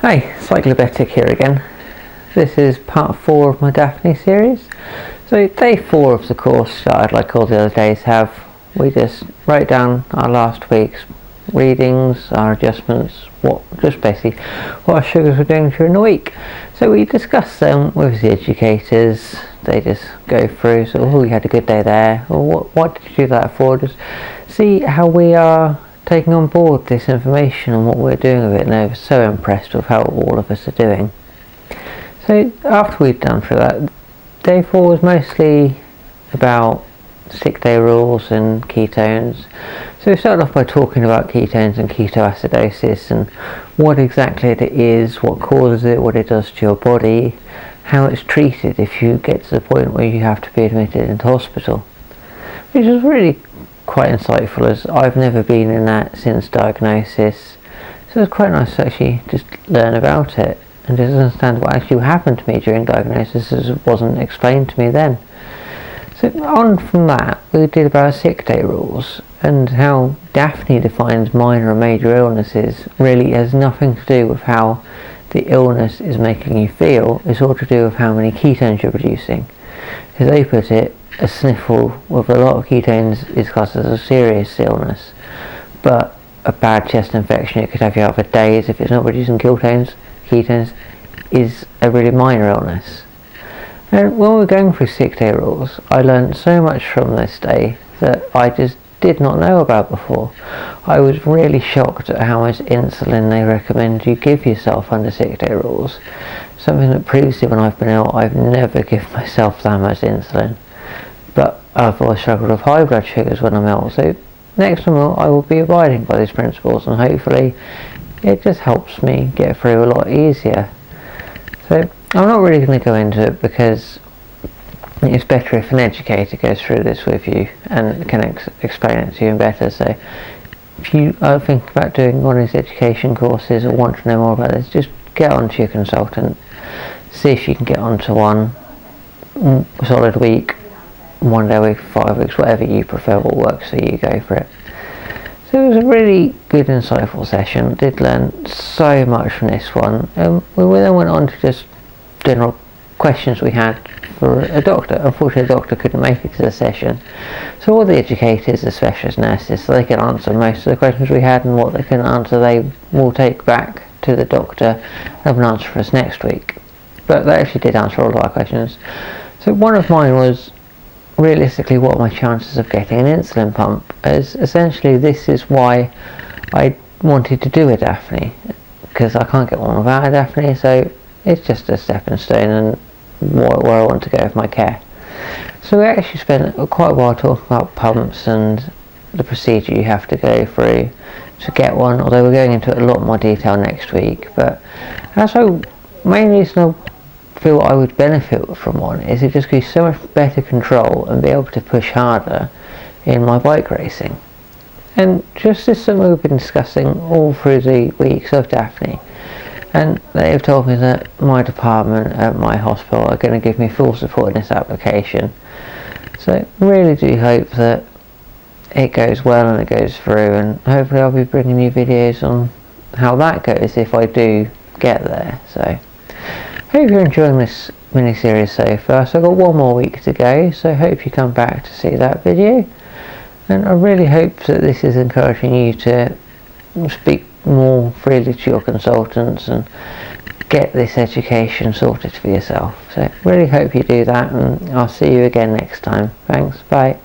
Hi, Cyclibetic here again. This is part 4 of my DAFNE series. So day 4 of the course started like all the other days have. We just wrote down our last week's readings, our adjustments, just basically what our sugars were doing during the week. So we discussed them with the educators. They just go through, so we had a good day there, or what did you do that for? Just see how we are taking on board this information and what we're doing with it, and they were so impressed with how all of us are doing. So after we'd done through that, day 4 was mostly about sick day rules and ketones. So we started off by talking about ketones and ketoacidosis and what exactly it is, what causes it, what it does to your body, how it's treated if you get to the point where you have to be admitted into hospital, which is really quite insightful, as I've never been in that since diagnosis. So it's quite nice to actually just learn about it and just understand what actually happened to me during diagnosis, as it wasn't explained to me then. So on from that, we did about sick day rules and how DAFNE defines minor and major illnesses really has nothing to do with how the illness is making you feel. It's all to do with how many ketones you're producing. As they put it, a sniffle with a lot of ketones is classed as a serious illness, but a bad chest infection, it could have you out for days if it's not producing ketones, is a really minor illness. And when we were going through sick day rules, I learned so much from this day that I just did not know about before. I was really shocked at how much insulin they recommend you give yourself under sick day rules. Something that previously when I've been ill, I've never given myself that much insulin. But I've always struggled with high blood sugars when I'm ill, so next time I will be abiding by these principles, and hopefully it just helps me get through a lot easier. So I'm not really going to go into it because it's better if an educator goes through this with you and can explain it to you better. So if you are thinking about doing one of these education courses or want to know more about this, just get onto your consultant, see if you can get onto one solid week, 1 day a week, 5 weeks, whatever you prefer, what works for you, go for it. So it was a really good, insightful session. Did learn so much from this one. We then went on to just general questions we had for a doctor. Unfortunately, the doctor couldn't make it to the session, so all the educators, the specialist nurses, so they can answer most of the questions we had, and what they couldn't answer they will take back to the doctor and have an answer for us next week. But they actually did answer all of our questions. So one of mine was, realistically, what are my chances of getting an insulin pump? As essentially this is why I wanted to do a DAFNE, because I can't get one without a DAFNE, so it's just a stepping stone and where I want to go with my care. So we actually spent quite a while talking about pumps and the procedure you have to go through to get one, although we're going into it a lot more detail next week. But also, main reason I feel I would benefit from one is it just gives you so much better control and be able to push harder in my bike racing. And just this is something we've been discussing all through the weeks of DAFNE, and they've told me that my department at my hospital are going to give me full support in this application. So really do hope that it goes well and it goes through, and hopefully I'll be bringing you videos on how that goes if I do get there. So hope you're enjoying this mini-series so far. So I've got 1 more week to go, so hope you come back to see that video. And I really hope that this is encouraging you to speak more freely to your consultants and get this education sorted for yourself. So really hope you do that, and I'll see you again next time. Thanks, bye.